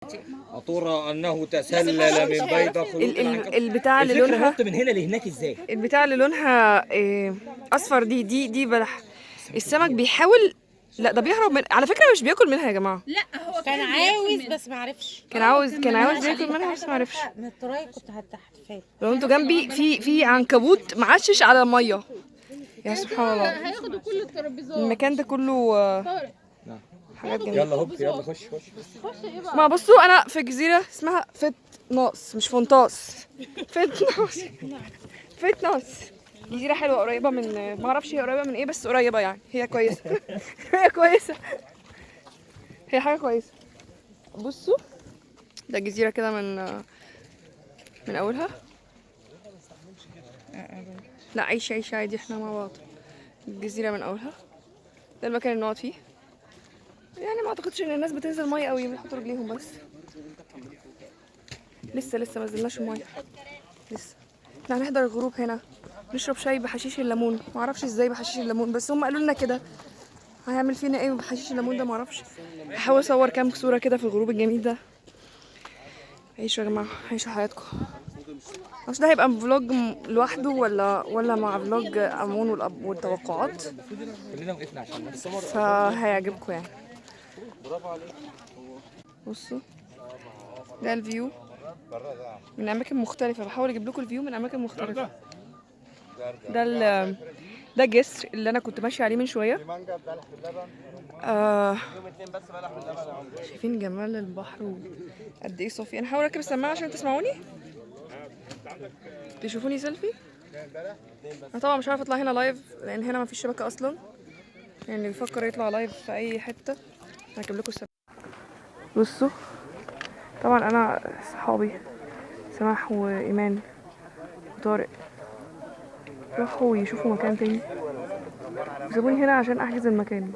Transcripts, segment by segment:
أترى أنه تسلل من بيض خلود البتاع اللي لونها من هنا لهناك إزاي؟ البتاع اللي لونها اصفر دي بلح. السمك بيحاول، لا ده بيهرب من، على فكره مش بياكل منها يا جماعه. لا هو كان عاوز بس ما عرفش. كان عاوز ياكل منها بس ما عرفش. من الطرايه كنت هتحفاه. لو انتوا جنبي في عنكبوت معشش على الميه. يا سبحان الله، هياخدوا كل الترابيزات. المكان ده كله حاجات جميله. يلا هوب يلا خش. ايه بقى؟ ما بصوا، انا في جزيره اسمها فت ناس، مش فونتاس. فت ناس. فت ناس جزيره حلوه قريبه من، ما اعرفش هي قريبه من ايه بس قريبه يعني، هي كويسه. هي كويسه، هي حاجه كويسه. بصوا ده جزيره كده من اولها. لا عيش عادي، احنا مع بعض. الجزيره من اولها، ده المكان اللي نقعد فيه. يعني ما اعتقدش ان الناس بتنزل ميه قوي، بيحطوا رجليهم بس. لسه ما نزلناش الميه لسه. احنا هنحضر الغروب هنا، نشرب شاي بحشيش الليمون. ما اعرفش ازاي بحشيش الليمون، بس هم قالوا لنا كده. هيعمل فينا ايه بحشيش الليمون ده ما اعرفش. هحاول اصور كام صوره كده في الغروب الجميل ده. عيشوا يا جماعه، عيشوا حياتكم. مش ده هيبقى فلوج لوحده ولا مع فلوج امون والتوقعات؟ كلنا وقفنا عشان نتصور. فهيعجبكم يعني. بصوا ده الفيو من اماكن مختلفه، بحاول اجيب لكم الفيو من اماكن مختلفه. ده الجسر اللي انا كنت ماشيه عليه من شويه. شايفين جمال البحر وقد ايه صافي. انا هحاول اركب السماعه عشان تسمعوني. تشوفوني سيلفي. انا طبعا مش عارفه اطلع هنا لايف لان هنا مفيش شبكه اصلا، يعني اللي بيفكر يطلع لايف في اي حته. هركب لكم السماعه. بصوا طبعا انا صحابي سماح وايمان وطارق راحوا يشوفوا مكان تاني، سابوني هنا عشان احجز المكان.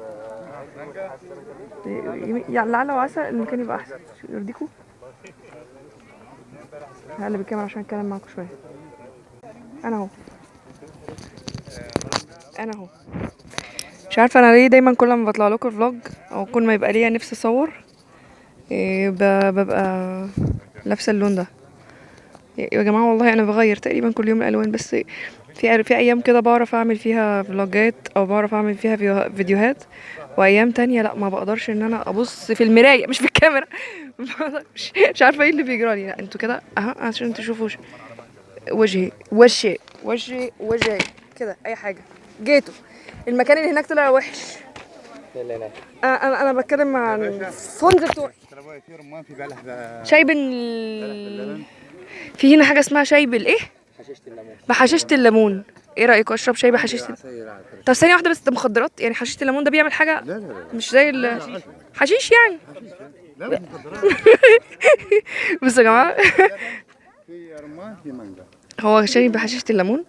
يعني لعل وعسى المكان يبقى احسن. يرضيكوا هقلب الكاميرا عشان اتكلم معاكم شويه. انا اهو مش عارفه انا ليه دايما كل ما بطلع لكم فلوج او كل ما يبقى ليا نفسي اصور ببقى لابسه اللون ده. يا جماعه والله انا بغير تقريبا كل يوم الالوان، بس في ايام كده بعرف اعمل فيها فلوجات او بعرف اعمل فيها فيديوهات، وايام تانية لا ما بقدرش ان انا ابص في المرايه مش في الكاميرا. مش عارفه ايه اللي بيجرى لي. لا انتوا كده عشان تشوفوا وجهي كده اي حاجه. جيتوا المكان اللي هناك طلع وحش. انا بتكلم مع الفونز بتوعي. شاي في هنا حاجه اسمها شاي بالايه؟ بحشيشه الليمون. ايه رايكم اشرب شاي بحشيشه؟ طب ثانيه واحده بس، ده مخدرات يعني؟ حشيشه الليمون ده بيعمل حاجه؟ لا مش زي الحشيش يعني. لا بصوا يا جماعه. هو شاي بحشيشه الليمون.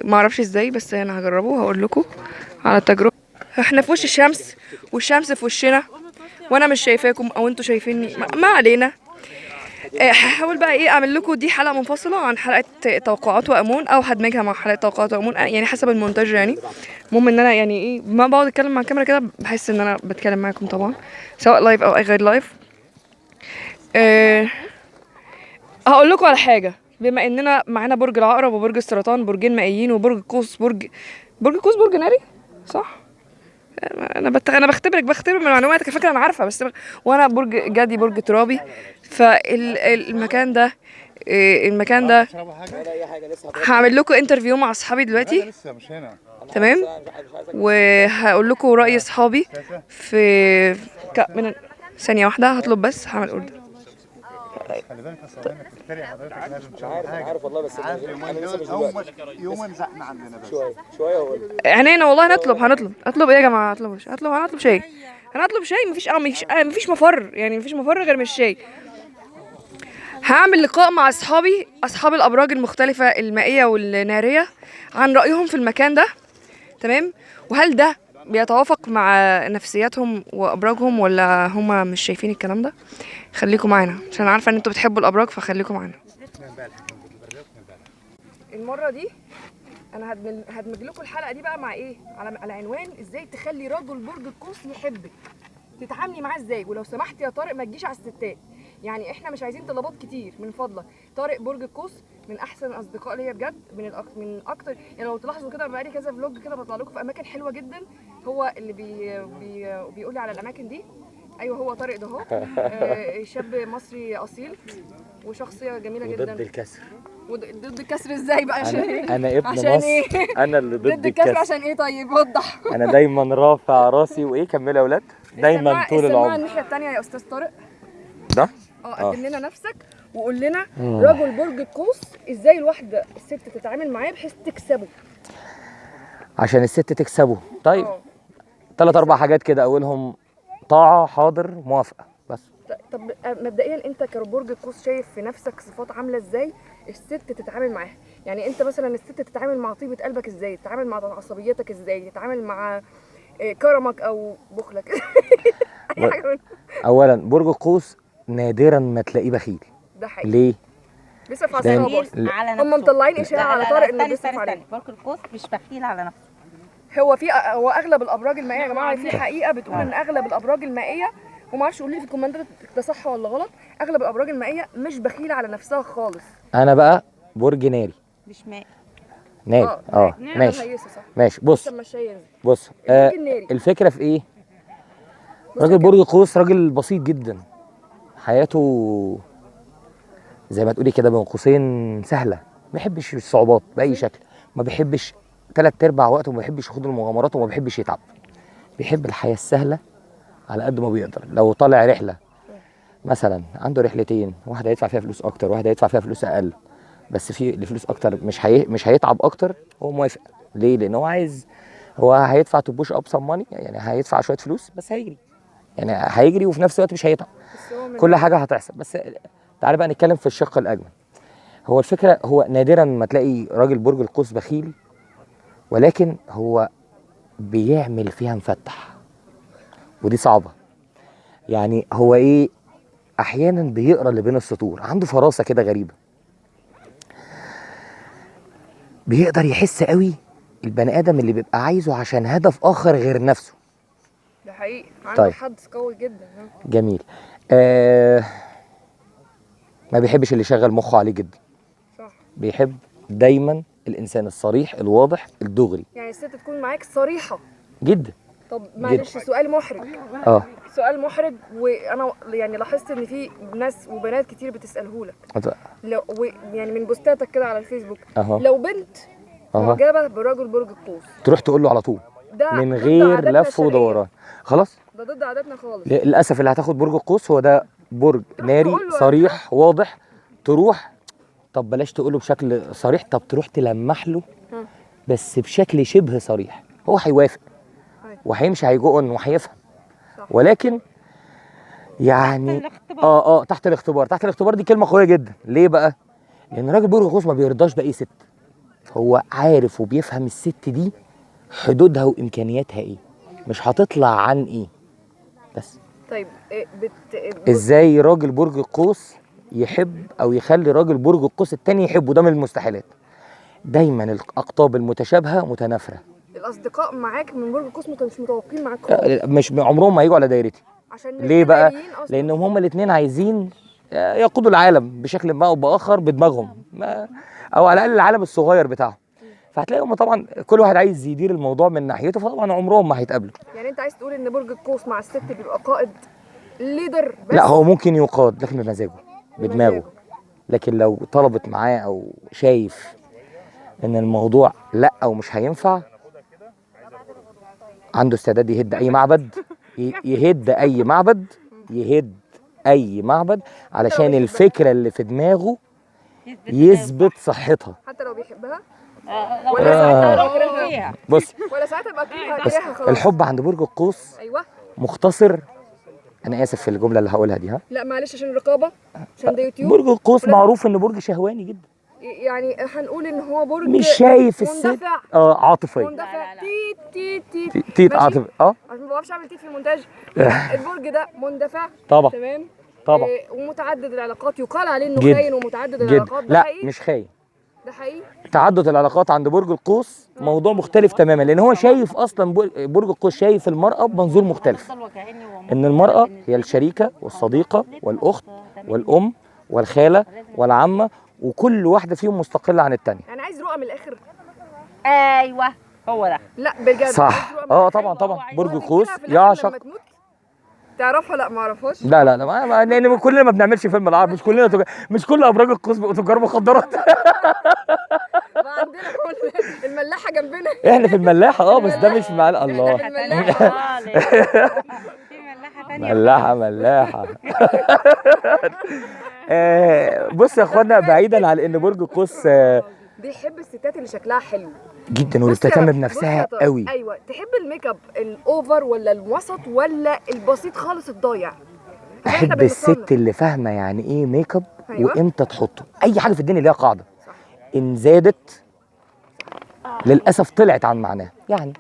ما اعرفش ازاي بس انا هجربه وهقول لكم على التجربه. احنا في وش الشمس والشمس في وشنا وانا مش شايفاكم او انتوا شايفيني، ما علينا. هحاول بقى ايه اعمل لكم دي حلقه منفصله عن حلقه توقعات وامون، او هدمجها مع حلقه توقعات وامون يعني حسب المونتاج يعني. المهم ان انا يعني ايه ما بقعد اتكلم مع الكاميرا كده بحس ان انا بتكلم معاكم طبعا سواء لايف او اي غير لايف. هقول لكم على حاجه. بما اننا معانا برج العقرب وبرج السرطان، برجين مائيين، وبرج القوس برج قوس برج ناري صح. انا بختبر من معلوماتك، فاكره انا عارفه بس وانا برج جدي برج ترابي. فالمكان ده هعمل لكم انترفيو مع اصحابي دلوقتي تمام، وهقول لكم راي اصحابي في من ثانيه واحده. هطلب بس هعمل اوردر. خلي بالك يا صاحبي انك بتتريق حضرتك لازم تعمل حاجه. عارف والله بس عارف يوم زقنا عندنا بس شويه هقول عينينا والله. هنطلب ايه يا جماعه؟ هنطلب شاي. مفيش مفر يعني، مفيش مفر غير من الشاي. هعمل لقاء مع اصحاب الابراج المختلفه المائيه والناريه عن رايهم في المكان ده تمام، وهل ده بيتوافق مع نفسياتهم وابراجهم ولا هما مش شايفين الكلام ده. خليكم معانا عشان عارفه ان انتوا بتحبوا الابراج، فخليكم معانا. المره دي انا هدمج لكم الحلقه دي بقى مع ايه، على عنوان ازاي تخلي رجل برج القوس يحبك. تتعاملي معاه ازاي. ولو سمحت يا طارق ما تجيش على الستات، يعني احنا مش عايزين طلبات كتير من فضلك. طارق برج القوس من احسن الاصدقاء ليا بجد، من اكتر يعني. لو تلاحظوا كده بقالي كذا فلوج كده بطلع لكم في اماكن حلوه جدا، هو اللي بيقول لي على الاماكن دي. ايوه هو طارق ده اهو. شاب مصري اصيل وشخصيه جميله جدا. ضد الكسر. ضد الكسر ازاي بقى؟ عشان ايه؟ انا ابن عشان مصر. ايه؟ انا اللي ضد الكسر عشان ايه؟ طيب وضح. انا دايما رافع راسي وايه، كملوا يا اولاد، دايما طول السماعه العمر. الناحيه الثانيه يا استاذ طارق. ده قدم لنا نفسك وقول لنا رجل برج القوس ازاي الواحده الست تتعامل معاه بحيث تكسبه. عشان الست تكسبه. طيب 3-4 حاجات كده، اولهم طاعه، حاضر، موافقه، بس. طب مبدئيا انت كبرج القوس شايف في نفسك صفات عامله ازاي الست تتعامل معاها؟ يعني انت مثلا الست تتعامل مع طيبه قلبك ازاي؟ تتعامل مع عصبيتك ازاي؟ تتعامل مع كرمك او بخلك؟ اي حاجه منهم. اولا برج القوس نادرا ما تلاقيه بخيل. ده حقيقي. ليه؟ بيصرف على لأن- الصحاب. على نفسه. هم مطلعين اشاعه على طارق انه بيصرف عليه. برج القوس مش بخيل على نفسه. هو اغلب الابراج المائيه يا جماعه، في حقيقه بتقول ان اغلب الابراج المائيه، وما اعرفش قولوا لي في الكومنتات ده صح ولا غلط، اغلب الابراج المائيه مش بخيله على نفسها خالص. انا بقى برج ناري. مش ماء. ناري. ماشي مهيسة صح. ماشي. بص لسه ماشيه ينزل. بص البرج الناري. الفكره في ايه؟ راجل برج القوس راجل بسيط جدا، حياته زي ما تقولي كده بين قوسين سهله، ما بيحبش الصعوبات باي شكل، ما بيحبش 3/4 وقته، ما بيحبش يخوض المغامرات، وما بيحبش يتعب، بيحب الحياه السهله على قد ما بيقدر. لو طالع رحله مثلا، عنده رحلتين، واحده هيدفع فيها فلوس اكتر، واحده هيدفع فيها فلوس اقل، بس في اللي فلوس اكتر مش هيتعب اكتر، هو موافق. ليه؟ لان هو عايز، هو هيدفع تو بوش اب سم ماني، يعني هيدفع شويه فلوس بس هيجري، يعني هيجري وفي نفس الوقت مش هيتعب، كل حاجه هتحصل. بس تعالى بقى نتكلم في الشق الاجمل. هو الفكره، هو نادرا ما تلاقي راجل برج القوس بخيل، ولكن هو بيعمل فيها مفتح، ودي صعبه. يعني هو ايه؟ احيانا بيقرا اللي بين السطور، عنده فراسه كده غريبه، بيقدر يحس قوي البني ادم اللي بيبقى عايزه عشان هدف اخر غير نفسه. ده حقيقي. عنده طيب. حد قوي جدا. جميل. ما بيحبش اللي يشغل مخه عليه جدا. صح. بيحب دايما الانسان الصريح الواضح الدغري يعني الست تكون معاك صريحه جدا. طب معلش سؤال محرج. سؤال محرج، وانا يعني لاحظت ان في ناس وبنات كتير بتساله لك. يعني من بوستاتك كده على الفيسبوك. لو بنت معجبه برجل برج القوس تروح تقول له على طول من غير لف ودوران. خلاص، ده ضد عاداتنا خالص. للاسف اللي هتاخد برج القوس هو ده برج ناري صريح واضح. تروح، طب بلاش تقول له بشكل صريح، طب تروح تلمح له بس بشكل شبه صريح، هو هيوافق وهيمشي، هيجون وهيفهم. ولكن يعني تحت الاختبار. تحت الاختبار دي كلمه قويه جدا. ليه بقى؟ لان راجل برج القوس ما بيرضاش باي ست، هو عارف وبيفهم الست دي حدودها وامكانياتها ايه، مش هتطلع عن ايه. بس طيب ازاي راجل برج القوس يحب او يخلي راجل برج القوس التاني يحبه؟ ده من المستحيلات. دايما الاقطاب المتشابهه متنافره. الاصدقاء معاك من برج القوس مش متوافقين معاك خالص، مش عمرهم ما هيجوا على دايرتي. عشان ليه بقى؟ لانهم هما الاثنين عايزين يقودوا العالم بشكل ما او باخر بدماغهم، او على الاقل العالم الصغير بتاعهم. فهتلاقيهم طبعا كل واحد عايز يدير الموضوع من ناحيته، فطبعا عمرهم ما هيتقابلوا. يعني انت عايز تقول ان برج القوس مع الست بيبقى قائد ليدر بس؟ لا، هو ممكن يقاد لكن بمزاجه بدماغه. لكن لو طلبت معاه او شايف ان الموضوع لا او مش هينفع، عنده استعداد يهد اي معبد، يهد اي معبد علشان الفكره اللي في دماغه يثبت صحتها. حتى لو بيحبها ولا ساعتها بيكرهها. بص، ولا ساعتها بقى كرهها خلاص. الحب عند برج القوس ايوه مختصر. انا اسف في الجمله اللي هقولها دي، لا معلش عشان الرقابه، عشان ده يوتيوب. برج القوس معروف انه برج شهواني جدا، يعني هنقول ان هو برج مش شايف الست مندفع. عاطفي. مندفع. تيت عاطفي. عشان ما بعرفش اعمل تيت في المونتاج. البرج ده مندفع طبعا. تمام. طبعا. ومتعدد العلاقات، يقال عليه انه جد. خاين ومتعدد جد. العلاقات. لا مش خاين، ده حقيقي. تعدد العلاقات عند برج القوس موضوع مختلف تماما، لان هو شايف اصلا برج القوس شايف المراه بمنظور مختلف، ان المراه هي الشريكه والصديقه والاخت والام والخاله والعمه، وكل واحده فيهم مستقله عن الثانيه. انا عايز رؤى من الاخر. ايوه هو ده. لا بجد صح. عايز رؤى من الآخر. طبعا طبعا برج وتجيلها القوس في الآخر لما يعشق. تموت. تعرفها؟ لا ما اعرفهاش. لا لان كلنا ما بنعملش فيلم العرب، مش كلنا مش كل ابراج القوس بيبقوا تجار مخدرات. ما عندنا كل الملاحه جنبنا. احنا في الملاحه بس ده مش مع الله. في ملاحة تانية. ملاحه. بص يا اخوانا، بعيدا عن ان برج القوس بيحب الستات اللي شكلها حلو جدا بص يا وبتهتم رب، بنفسها بص يا طارق، قوي. ايوه. تحب الميك اب الاوفر ولا الوسط ولا البسيط خالص الضايع؟ عشان إحنا احب بنصنف. الست اللي فاهمه يعني ايه ميك اب أيوة. وامتى تحطه. اي حاجه في الدنيا ليها قاعده، ان زادت للاسف طلعت عن معناها. يعني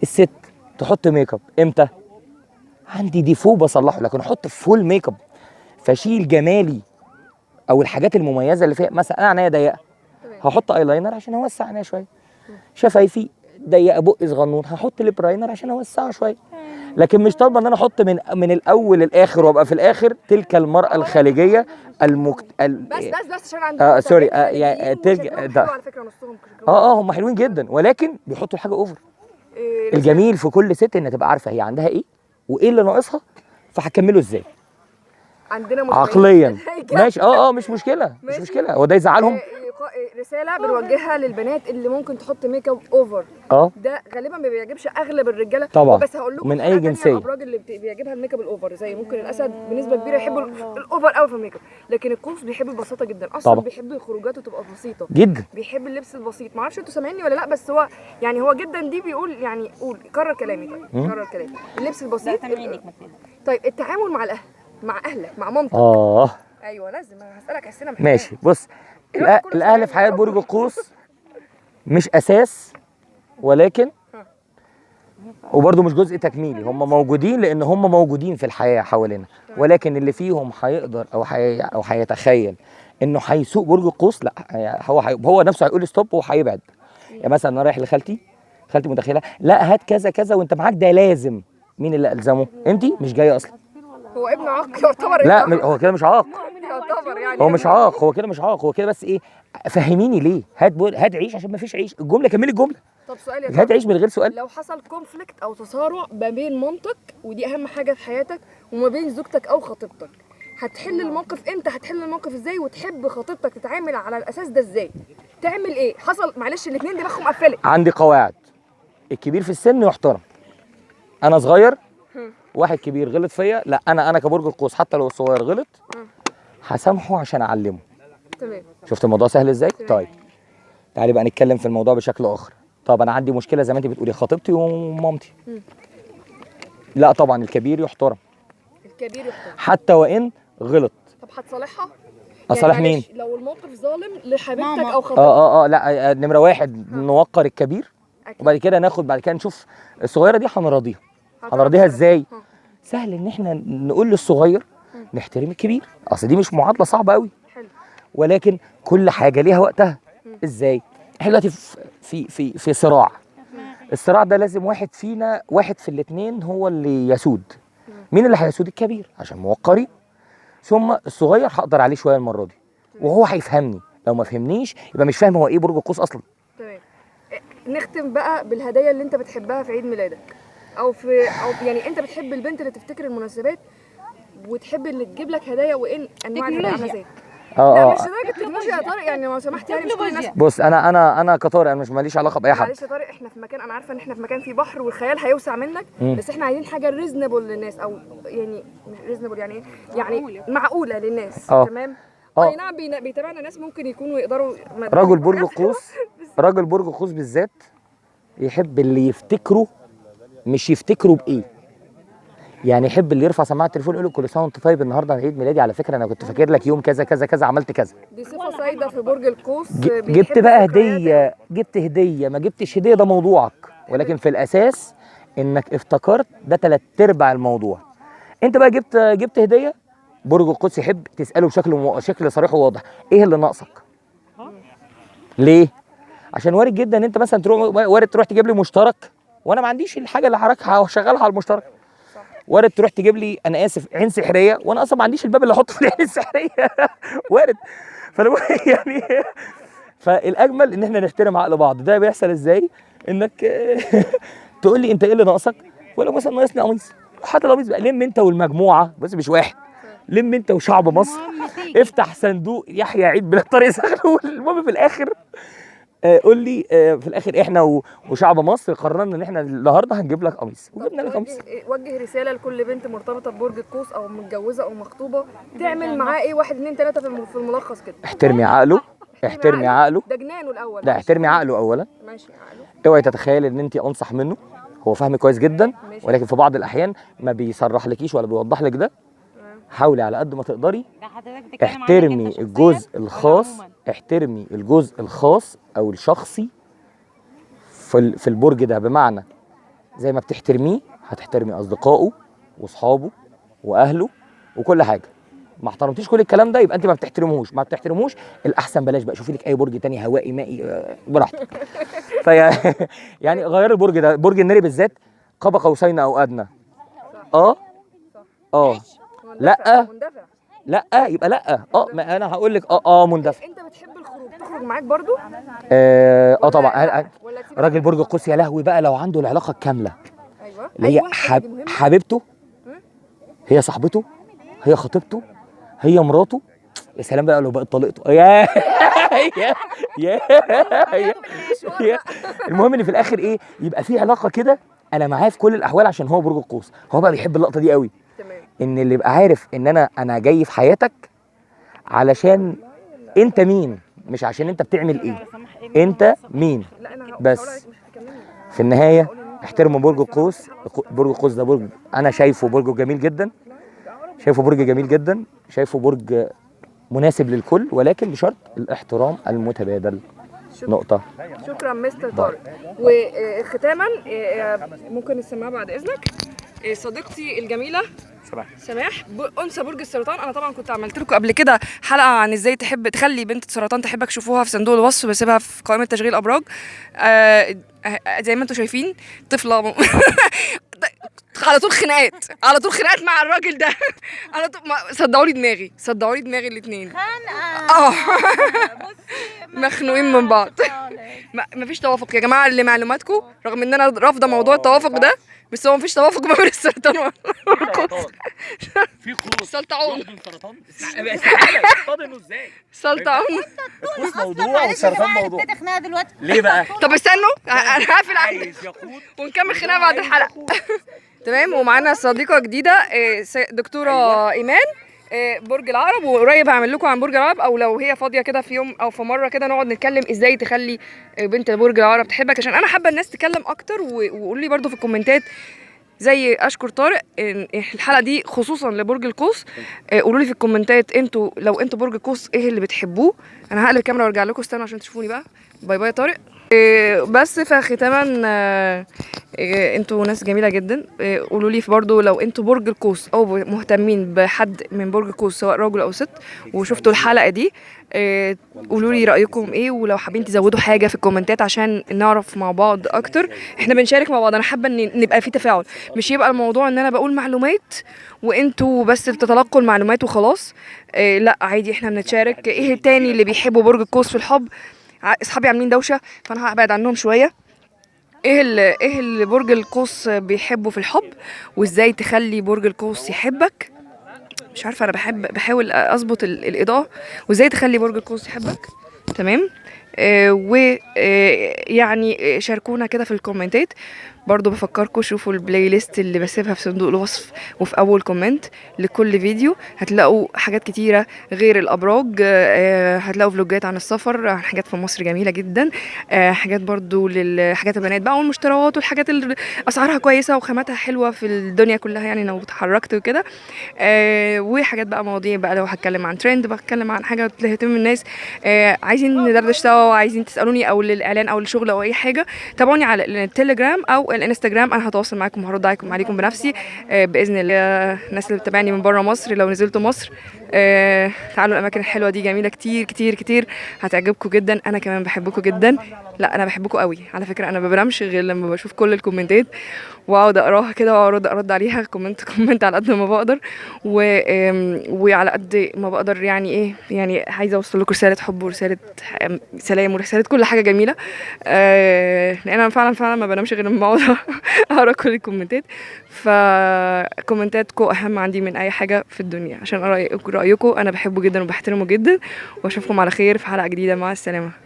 الست تحط ميك اب امتى؟ عندي ديفو بصلحه، لكن احط فول ميك اب فاشيل جمالي او الحاجات المميزه اللي فيها. مثلا انا عينيا ضيقه، هحط ايلاينر عشان اوسع عينيا شويه. شفايفي ضيقه، بقي صغنون، هحط ليب براينر عشان اوسعه شويه. لكن مش طالبه ان انا احط من الاول للاخر وابقى في الاخر تلك المراه الخليجيه بس عشان عندهم سوري يعني ده على فكره نصهم هم حلوين جدا، ولكن بيحطوا الحاجه اوفر. إيه الجميل في كل ست ان تبقى عارفه هي عندها ايه وايه اللي ناقصها، فهتكمله ازاي عندنا عقليا. ماشي مش مشكله هو ده يزعلهم. رساله بنوجهها للبنات اللي ممكن تحط ميك اب اوفر. ده غالبا ما بيعجبش اغلب الرجاله طبعا، بس هقول لكم من اي جنسيه. الابراج اللي بيعجبها الميك اب الاوفر زي ممكن الاسد بنسبه كبيره يحب الاوفر قوي في الميك اب، لكن القوس بيحب البساطه جدا اصلا. طبعا. بيحب خروجاته تبقى بسيطه جدا، بيحب اللبس البسيط. ما اعرفش انتوا سامعيني ولا لا، بس هو يعني هو جدا دي بيقول يعني قول كرر كلامي. طيب كرر كلامي. اللبس البسيط. طيب التعامل مع الاهل، مع اهلك، مع مامتك. ايوه لازم هسالك اسئله محتاجة. ماشي. بص، الاهل في حياه برج القوس مش اساس، ولكن وبرضه مش جزء تكميلي. هم موجودين لان هم موجودين في الحياه حوالينا، ولكن اللي فيهم هيقدر او هيتخيل انه هيسوق برج القوس، لا هو نفسه هيقول ستوب وهيبعد. يعني مثلا انا رايح لخالتي، خالتي متخيله لا هات كذا كذا وانت معاك ده لازم. مين اللي الزمه؟ انت مش جايه اصلا. هو ابن عاق يعتبر. لا هو كده مش عاق. يعتبر يعني هو مش عاق، هو كده مش عاق، هو كده بس ايه، فهميني ليه؟ هات عيش عشان ما فيش عيش. الجمله كملي الجمله. طب سؤال يا هات عيش من غير سؤال. لو حصل كونفليكت او تصارع ما بين مامتك ودي اهم حاجه في حياتك وما بين زوجتك او خطيبتك، هتحل الموقف امتى؟ هتحل الموقف ازاي؟ وتحب خطيبتك تتعامل على الاساس ده ازاي؟ تعمل ايه؟ حصل معلش الاثنين دماغهم قفلت. عندي قواعد. الكبير في السن يحترم. انا صغير، واحد كبير غلط فيا، لا انا كبرج القوس حتى لو الصغير غلط هسامحه عشان اعلمه. تمام. شفت الموضوع سهل ازاي؟ طيب تعالي بقى نتكلم في الموضوع بشكل اخر. طب انا عندي مشكله زي ما انت بتقولي، خطيبتي ومامتي. لا طبعا الكبير يحترم. الكبير يحترم حتى وان غلط. طب هتصالحها؟ اصالح يعني مين؟ لو الموقف ظالم لحبيبتك او خطيبتك. لا نمره واحد نوقر الكبير أكيد. وبعد كده بعد كده نشوف الصغيره دي هنراضيها ازاي؟ سهل ان احنا نقول للصغير نحترم الكبير. اصل دي مش معادله صعبه قوي. حلو. ولكن كل حاجه ليها وقتها. ازاي؟ احنا دلوقتي في صراع. الصراع ده لازم واحد في الاثنين هو اللي يسود. مين اللي هيسود؟ الكبير عشان موقرين، ثم الصغير هقدر عليه شويه المره دي وهو هيفهمني. لو ما فهمنيش يبقى مش فاهم هو ايه برج القوس اصلا. تمام. نختم بقى بالهدايا اللي انت بتحبها في عيد ميلادك او يعني انت بتحب البنت اللي تفتكر المناسبات وتحب اللي تجيب لك هدايا، وان انواع الهدايا عامله ازاي؟ لا مش لدرجه التكنولوجيا يا طارق، يعني لو سمحت يعني مش كل الناس. بص انا كطارق انا مش ماليش علاقه باي حد. معلش يا طارق، احنا في مكان، انا عارفه ان احنا في مكان فيه بحر والخيال هيوسع منك، بس احنا عايزين حاجه ريزنبل للناس، او يعني مش ريزنبل يعني ايه؟ يعني معقوله للناس. تمام. اي نعم بيتابعنا ناس ممكن يكونوا يقدروا. راجل برج القوس بالذات يحب اللي يفتكره، مش يفتكره بايه. يعني يحب اللي يرفع سماعه التليفون يقول له كل سنه وانت طيب، النهارده عيد ميلادي على فكره، انا كنت فاكر لك يوم كذا كذا كذا عملت كذا. دي صفه سائده في برج القوس. جبت بقى هديه، جبت هديه، ما جبتش هديه ده موضوعك، ولكن في الاساس انك افتكرت ده 3/4 الموضوع. انت بقى جبت هديه. برج القوس يحب تساله بشكل صريح وواضح، ايه اللي ناقصك؟ ليه؟ عشان وارد جدا ان انت مثلا تروح تجيب لي مشترك وانا ما عنديش الحاجه اللي هشغلها على المشترك. وارد تروح تجيب لي، انا اسف، عين سحريه وانا اصلا ما عنديش الباب اللي احطه في العين السحريه. وارد. فلو يعني فالاجمل ان احنا نحترم عقل بعض. ده بيحصل ازاي؟ انك تقول لي انت ايه اللي ناقصك؟ ولو مثلا ناقصني قميص، حتى القميص بقى لم انت والمجموعه، بس مش واحد، لم انت وشعب مصر، افتح صندوق يحيى عيد بلا طارق زغلول. المهم في الاخر قول لي في الاخر احنا وشعب مصر قررنا ان احنا النهارده هنجيب لك قميص، وجبنا لك قميص. وجه رساله لكل بنت مرتبطه ببرج القوس او متجوزه او مخطوبه، تعمل معاه ايه؟ 1 2 3 في الملخص كده. احترمي عقله، احترمي عقله. ده جنانه الاول. لا، احترمي عقله اولا. ماشي عقله. اوعي تتخيل ان انت انصح منه، هو فاهم كويس جدا، ولكن في بعض الاحيان ما بيصرح لكيش ولا بيوضح لك ده. حاولي على قد ما تقدري احترمي الجزء الخاص، احترمي الجزء الخاص او الشخصي في البرج ده. بمعنى زي ما بتحترميه هتحترمي اصدقائه واصحابه واهله وكل حاجه. ما احترمتيش كل الكلام ده يبقى انت ما بتحترموش. الاحسن بلاش بقى، شوفي لك اي برج تاني هوائي مائي براحتك. يعني غير البرج ده. برج الناري بالذات قاب قوسين او ادنى. لا لا يبقى لا. ما انا هقول لك مندفع. انت بتحب الخروج، تخرج معاك برضو؟ طبعا. راجل برج القوس يا لهوي بقى لو عنده العلاقه الكامله. ايوه اللي هي حبيبته، هي صاحبته، هي خطيبته، هي مراته. يا سلام بقى لو بقت طليقته. يا المهم ان في الاخر ايه، يبقى في علاقه كده انا معاه في كل الاحوال، عشان هو برج القوس. هو بقى بيحب اللقطه دي قوي. تمام. ان اللي يبقى عارف ان انا جاي في حياتك علشان انت مين، مش عشان انت بتعمل ايه. انت مين بس. في النهايه احترموا برج القوس. برج القوس ده برج انا شايفه برج جميل جدا، شايفه برج مناسب للكل، ولكن بشرط الاحترام المتبادل. نقطة. شكرا مستر طارق. وختاما ممكن نسمعها بعد اذنك. صديقتي الجميله سماح انثى برج السرطان. انا طبعا كنت عملت لكم قبل كده حلقه عن ازاي تخلي بنت السرطان تحبك، شوفوها في صندوق الوصف، بسيبها في قائمه تشغيل ابراج. زي ما انتم شايفين طفله على طول خناقات مع الراجل ده. على طول صدعوا لي دماغي الاثنين مخنوقين من بعض. مفيش توافق يا جماعه لمعلوماتكم، رغم ان انا رافضه موضوع التوافق ده، بس هو مفيش توافق ما بين السرطان والقوس. في قوس سلطعون سلطعون. القوس موضوع والسرطان موضوع. خناقه دلوقتي ليه بقى؟ طب استنوا انا هقفل ونكمل خناقه بعد الحلقه. تمام. ومعانا صديقه جديده دكتوره ايمان برج العقرب، وقريب هعمل لكم عن برج العقرب، او لو هي فاضيه كده في يوم او في مره كده نقعد نتكلم ازاي تخلي بنت برج العقرب تحبك، عشان انا حابه الناس تتكلم اكتر. وقولوا لي برده في الكومنتات زي اشكر طارق الحلقه دي خصوصا لبرج القوس. قولوا لي في الكومنتات انتوا لو انتوا برج القوس ايه اللي بتحبوه. انا هقلب الكاميرا وارجع لكم، استنوا عشان تشوفوني بقى. باي باي يا طارق. بس فختاما انتوا ناس جميله جدا. قولوا لي برضو لو انتوا برج القوس او مهتمين بحد من برج القوس سواء راجل او ست وشفتوا الحلقه دي، قولوا لي رايكم ايه، ولو حابين تزودوا حاجه في الكومنتات عشان نعرف مع بعض اكتر. احنا بنشارك مع بعض، انا حابه ان نبقى في تفاعل، مش يبقى الموضوع ان انا بقول معلومات وانتوا بس بتتلقوا المعلومات وخلاص. لا عادي، احنا بنتشارك. ايه التاني اللي بيحبوا برج القوس في الحب؟ اصحابي عاملين دوشه فانا هبعد عنهم شويه. ايه اللي برج القوس بيحبه في الحب، وازاي تخلي برج القوس يحبك؟ مش عارفه، انا بحاول اظبط الاضاءه. وازاي تخلي برج القوس يحبك. تمام. ويعني شاركونا كده في الكومنتات. برضو بفكركم شوفوا البلاي ليست اللي بسيبها في صندوق الوصف وفي اول كومنت لكل فيديو، هتلاقوا حاجات كتيره غير الابراج. هتلاقوا فلوجات عن السفر، عن حاجات في مصر جميله جدا، حاجات برضو لحاجات البنات بقى والمشتريات والحاجات اللي اسعارها كويسه وخاماتها حلوه في الدنيا كلها، يعني لو اتحركت وكده. وحاجات بقى مواضيع بقى، لو هتكلم عن ترند بتكلم عن حاجه تهتم الناس. عايزين ندردش سوا عايزين تسالوني او للاعلان او للشغل او اي حاجه، تابعوني على التليجرام او الانستجرام، انا هتواصل معاكم وهرد عليكم بنفسي باذن الله. الناس اللي بتتابعني من بره مصر لو نزلتوا مصر تعالوا الاماكن الحلوه دي، جميله كتير كتير كتير، هتعجبكم جدا. انا كمان بحبكم جدا، لا انا بحبكم قوي على فكره. انا ما بنامش غير لما بشوف كل الكومنتات واقعد اقراها كده واقعد ارد عليها كومنت على قد ما بقدر، وعلى قد ما بقدر يعني ايه، يعني عايزه اوصل لكم رساله حب ورساله سلام ورساله كل حاجه جميله. لان انا فعلا ما بنامش غير لما اقعد اقرا كل الكومنتات. فكومنتاتكم اهم عندي من اي حاجه في الدنيا، عشان رايكم انا بحبه جدا وبحترمه جدا. واشوفكم على خير في حلقه جديده، مع السلامه.